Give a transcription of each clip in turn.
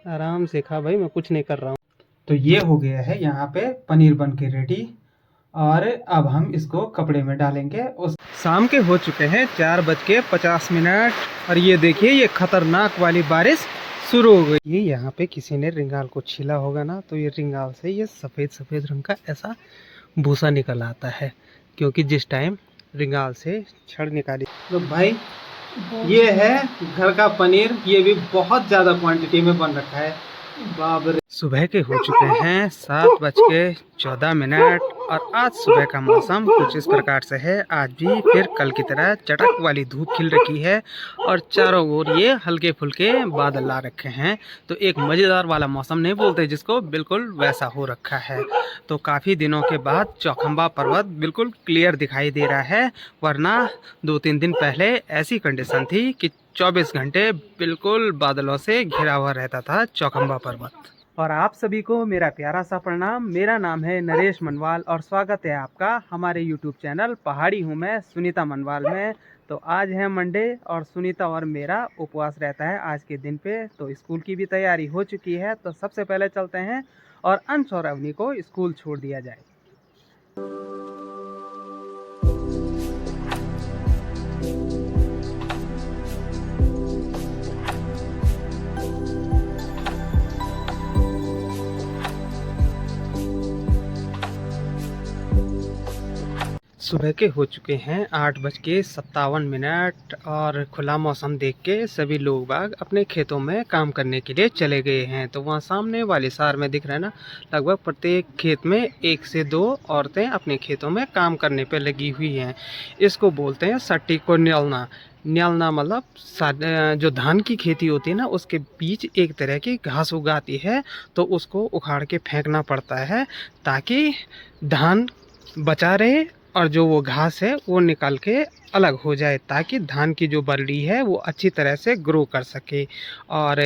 आराम से खा भाई, मैं कुछ नहीं कर रहा हूँ। तो ये हो गया है यहाँ पे पनीर बन के रेडी। और अब हम इसको कपड़े में डालेंगे। उस शाम के हो चुके हैं 4:50 और ये देखिए ये खतरनाक वाली बारिश शुरू हो गई। ये यहाँ पे किसी ने रिंगाल को छीला होगा ना, तो ये रिंगाल से ये सफ़ेद सफ़ेद रंग का ऐसा भूसा निकल आता है, क्योंकि जिस टाइम रिंगाल से छड़ निकाली। तो भाई ये है घर का पनीर, ये भी बहुत ज़्यादा क्वांटिटी में बन रखा है। बाप रे। सुबह के हो चुके हैं 7:14 और आज सुबह का मौसम कुछ इस प्रकार से है। आज भी फिर कल की तरह चटक वाली धूप खिल रखी है और चारों ओर ये हल्के फुल्के बादल ला रखे हैं। तो एक मज़ेदार वाला मौसम नहीं बोलते जिसको, बिल्कुल वैसा हो रखा है। तो काफ़ी दिनों के बाद चौखंबा पर्वत बिल्कुल क्लियर दिखाई दे रहा है, वरना 2-3 दिन पहले ऐसी कंडीशन थी कि 24 घंटे बिल्कुल बादलों से घिरा हुआ रहता था चौखंबा पर्वत। और आप सभी को मेरा प्यारा सा प्रणाम। मेरा नाम है नरेश मनवाल और स्वागत है आपका हमारे यूट्यूब चैनल पहाड़ी हूँ मैं सुनीता मनवाल में। तो आज है मंडे और सुनीता और मेरा उपवास रहता है आज के दिन पे। तो स्कूल की भी तैयारी हो चुकी है, तो सबसे पहले चलते हैं और अंश और अवनी को स्कूल छोड़ दिया जाए। सुबह के हो चुके हैं 8:57 और खुला मौसम देख के सभी लोग बाग अपने खेतों में काम करने के लिए चले गए हैं। तो वहाँ सामने वाली सार में दिख रहा है ना, लगभग प्रत्येक खेत में 1 से 2 औरतें अपने खेतों में काम करने पे लगी हुई हैं। इसको बोलते हैं सट्टी को न्यालना। न्यालना मतलब जो धान की खेती होती है ना, उसके बीच एक तरह की घास उगाती है, तो उसको उखाड़ के फेंकना पड़ता है ताकि धान बचा रहे और जो वो घास है वो निकाल के अलग हो जाए, ताकि धान की जो बरड़ी है वो अच्छी तरह से ग्रो कर सके। और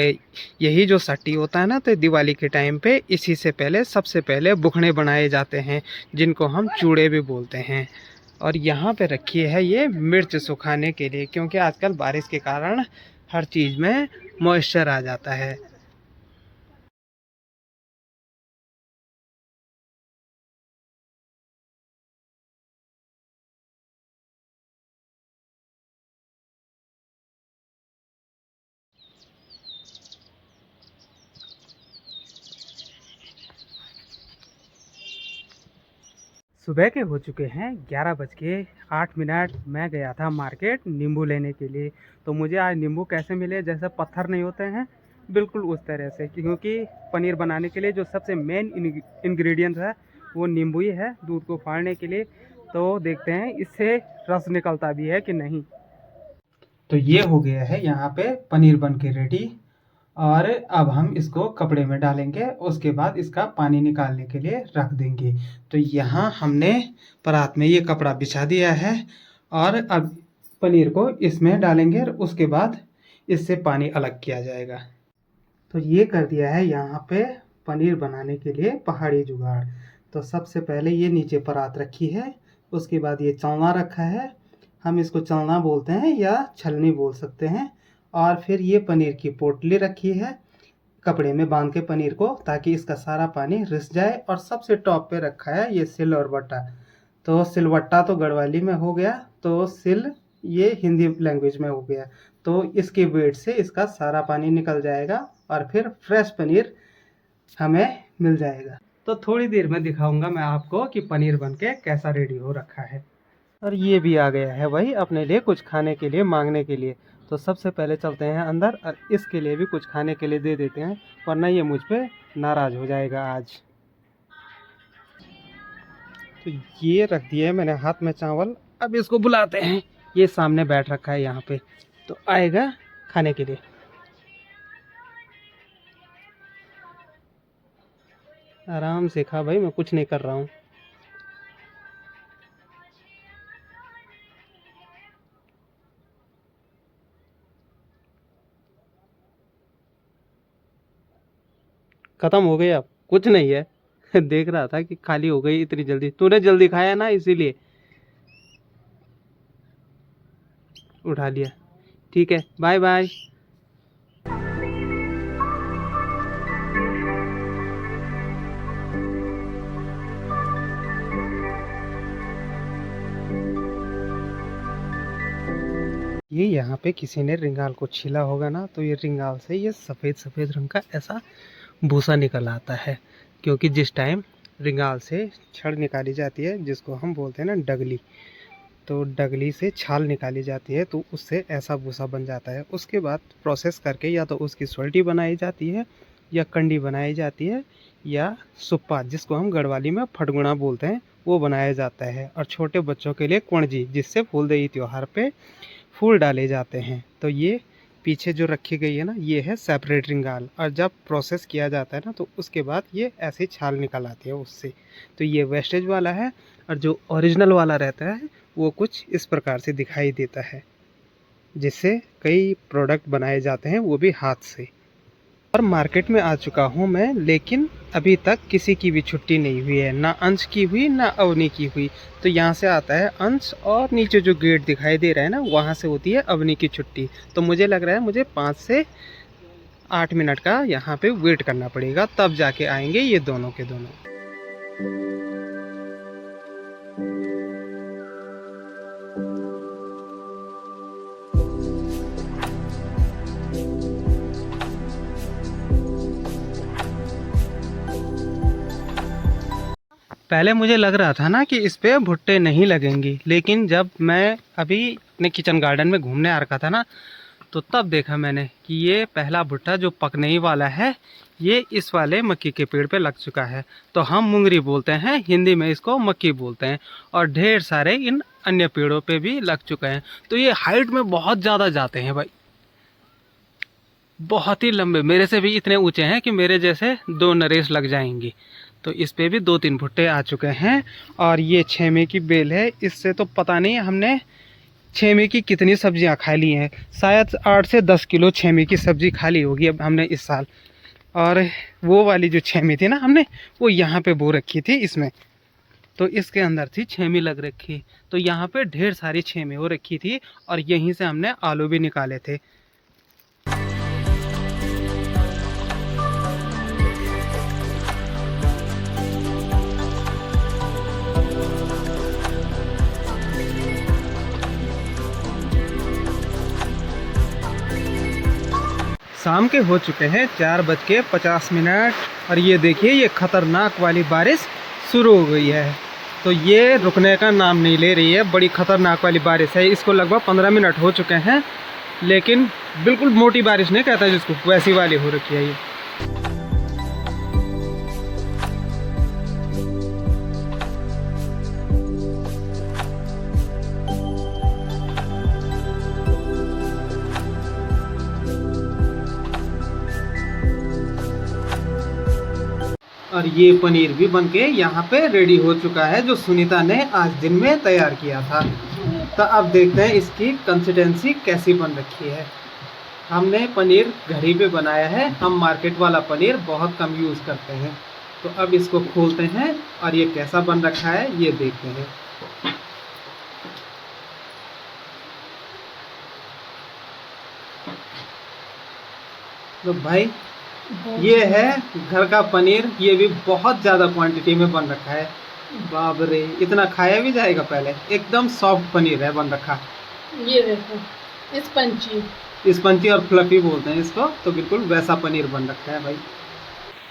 यही जो सट्टी होता है ना, तो दिवाली के टाइम पे इसी से पहले सबसे पहले बुखड़े बनाए जाते हैं, जिनको हम चूड़े भी बोलते हैं। और यहाँ पे रखी है ये मिर्च सुखाने के लिए, क्योंकि आजकल बारिश के कारण हर चीज़ में मॉइस्चर आ जाता है। सुबह के हो चुके हैं 11:08। मैं गया था मार्केट नींबू लेने के लिए। तो मुझे आज नींबू कैसे मिले, जैसे पत्थर नहीं होते हैं, बिल्कुल उस तरह से, क्योंकि पनीर बनाने के लिए जो सबसे मेन इंग्रेडिएंट है वो नींबू ही है दूध को फाड़ने के लिए। तो देखते हैं इससे रस निकलता भी है कि नहीं। तो ये हो गया है यहाँ पे पनीर बन के रेडी। और अब हम इसको कपड़े में डालेंगे, उसके बाद इसका पानी निकालने के लिए रख देंगे। तो यहाँ हमने परात में ये कपड़ा बिछा दिया है और अब पनीर को इसमें डालेंगे और उसके बाद इससे पानी अलग किया जाएगा। तो ये कर दिया है यहाँ पे पनीर बनाने के लिए पहाड़ी जुगाड़। तो सबसे पहले ये नीचे परात रखी है, उसके बाद ये चलना रखा है, हम इसको चलना बोलते हैं या छलनी बोल सकते हैं। और फिर ये पनीर की पोटली रखी है, कपड़े में बांध के पनीर को, ताकि इसका सारा पानी रिस जाए। और सबसे टॉप पे रखा है ये सिल और बट्टा। तो सिलवट्टा तो गढ़वाली में हो गया, तो सिल ये हिंदी लैंग्वेज में हो गया। तो इसके वेट से इसका सारा पानी निकल जाएगा और फिर फ्रेश पनीर हमें मिल जाएगा। तो थोड़ी देर में दिखाऊंगा मैं आपको कि पनीर बनके कैसा रेडी हो रखा है। और ये भी आ गया है वही अपने लिए कुछ खाने के लिए मांगने के लिए। तो सबसे पहले चलते हैं अंदर और इसके लिए भी कुछ खाने के लिए दे देते हैं, वरना ये मुझ पे नाराज़ हो जाएगा आज। तो ये रख दिए मैंने हाथ में चावल, अब इसको बुलाते हैं। ये सामने बैठ रखा है यहाँ पे, तो आएगा खाने के लिए। आराम से खा भाई, मैं कुछ नहीं कर रहा हूँ। खत्म हो गई, अब कुछ नहीं है। देख रहा था कि खाली हो गई इतनी जल्दी, तूने जल्दी खाया ना इसीलिए उठा लिया। ठीक है, बाय बाय। ये यहाँ पे किसी ने रिंगाल को छीला होगा ना, तो ये रिंगाल से ये सफ़ेद सफ़ेद रंग का ऐसा भूसा निकल आता है, क्योंकि जिस टाइम रिंगाल से छड़ निकाली जाती है, जिसको हम बोलते हैं ना डगली, तो डगली से छाल निकाली जाती है तो उससे ऐसा भूसा बन जाता है। उसके बाद प्रोसेस करके या तो उसकी सोल्टी बनाई जाती है, या कंडी बनाई जाती है, या सुप्पा जिसको हम गढ़वाली में फटगुणा बोलते हैं वो बनाया जाता है। और छोटे बच्चों के लिए कुणजी, जिससे फूलदेई त्यौहार पे फूल डाले जाते हैं। तो ये पीछे जो रखी गई है ना, ये है सेपरेट रिंगाल, और जब प्रोसेस किया जाता है ना तो उसके बाद ये ऐसी छाल निकल आती है उससे। तो ये वेस्टेज वाला है, और जो ओरिजिनल वाला रहता है वो कुछ इस प्रकार से दिखाई देता है, जिससे कई प्रोडक्ट बनाए जाते हैं वो भी हाथ से। और मार्केट में आ चुका हूँ मैं, लेकिन अभी तक किसी की भी छुट्टी नहीं हुई है, ना अंश की हुई ना अवनी की हुई। तो यहाँ से आता है अंश, और नीचे जो गेट दिखाई दे रहा है ना, वहाँ से होती है अवनी की छुट्टी। तो मुझे लग रहा है मुझे 5 से 8 मिनट का यहाँ पे वेट करना पड़ेगा, तब जाके आएंगे ये दोनों के दोनों। पहले मुझे लग रहा था ना कि इस पे भुट्टे नहीं लगेंगी, लेकिन जब मैं अभी अपने किचन गार्डन में घूमने आ रखा था ना, तो तब देखा मैंने कि ये पहला भुट्टा जो पकने ही वाला है, ये इस वाले मक्की के पेड़ पे लग चुका है। तो हम मुंगरी बोलते हैं, हिंदी में इसको मक्की बोलते हैं, और ढेर सारे इन अन्य पेड़ों पे भी लग चुके हैं। तो ये हाइट में बहुत ज़्यादा जाते हैं भाई, बहुत ही लंबे, मेरे से भी इतने ऊंचे हैं कि मेरे जैसे 2 नरेश लग जाएंगी। तो इस पे भी 2-3 भुट्टे आ चुके हैं। और ये छेमे की बेल है, इससे तो पता नहीं हमने छेमे की कितनी सब्जियां खा ली हैं, शायद 8 से 10 किलो छेमे की सब्जी खा ली होगी अब हमने इस साल। और वो वाली जो छेमी थी ना हमने, वो यहाँ पे बो रखी थी इसमें, तो इसके अंदर थी छेमी लग रखी। तो यहाँ पे ढेर सारी छेमी हो रखी थी, और यहीं से हमने आलू भी निकाले थे। शाम के हो चुके हैं 4:50, और ये देखिए ये खतरनाक वाली बारिश शुरू हो गई है। तो ये रुकने का नाम नहीं ले रही है, बड़ी खतरनाक वाली बारिश है। इसको लगभग 15 मिनट हो चुके हैं, लेकिन बिल्कुल मोटी बारिश नहीं कहता जिसको, वैसी वाली हो रखी है ये। और ये पनीर भी बनके यहाँ पे रेडी हो चुका है, जो सुनीता ने आज दिन में तैयार किया था। तो अब देखते हैं इसकी कंसिस्टेंसी कैसी बन रखी है। हमने पनीर घर ही पे बनाया है, हम मार्केट वाला पनीर बहुत कम यूज़ करते हैं। तो अब इसको खोलते हैं और ये कैसा बन रखा है ये देखते हैं। तो भाई ये है घर का पनीर, ये भी बहुत ज़्यादा क्वांटिटी में बन रखा है। बाप रे, इतना खाया भी जाएगा पहले। एकदम सॉफ्ट पनीर है बन रखा। ये देखो स्पंची और फ्लफी बोलते हैं इसको, तो बिल्कुल वैसा पनीर बन रखा है भाई।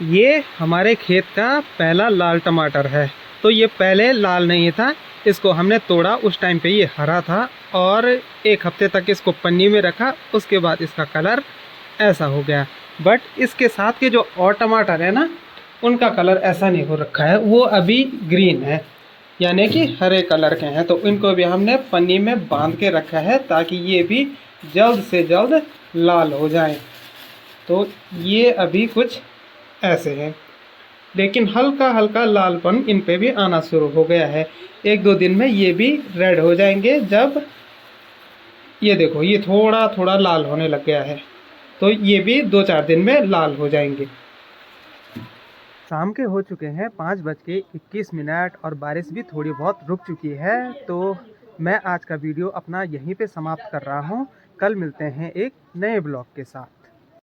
ये हमारे खेत का पहला लाल टमाटर है। तो ये पहले लाल नहीं था, इसको हमने तोड़ा, उस टाइम पे ये हरा था, और 1 हफ्ते तक इसको पन्नी में रखा, उसके बाद इसका कलर ऐसा हो गया। बट इसके साथ के जो और टमाटर है ना, उनका कलर ऐसा नहीं हो रखा है, वो अभी ग्रीन है, यानी कि हरे कलर के हैं। तो इनको भी हमने पन्नी में बांध के रखा है, ताकि ये भी जल्द से जल्द लाल हो जाए। तो ये अभी कुछ ऐसे हैं, लेकिन हल्का हल्का लालपन इन पे भी आना शुरू हो गया है। 1-2 दिन में ये भी रेड हो जाएंगे। जब ये देखो ये थोड़ा थोड़ा लाल होने लग गया है, तो ये भी 2-4 दिन में लाल हो जाएंगे। शाम के हो चुके हैं 5:21, और बारिश भी थोड़ी बहुत रुक चुकी है। तो मैं आज का वीडियो अपना यहीं पे समाप्त कर रहा हूँ। कल मिलते हैं एक नए ब्लॉग के साथ।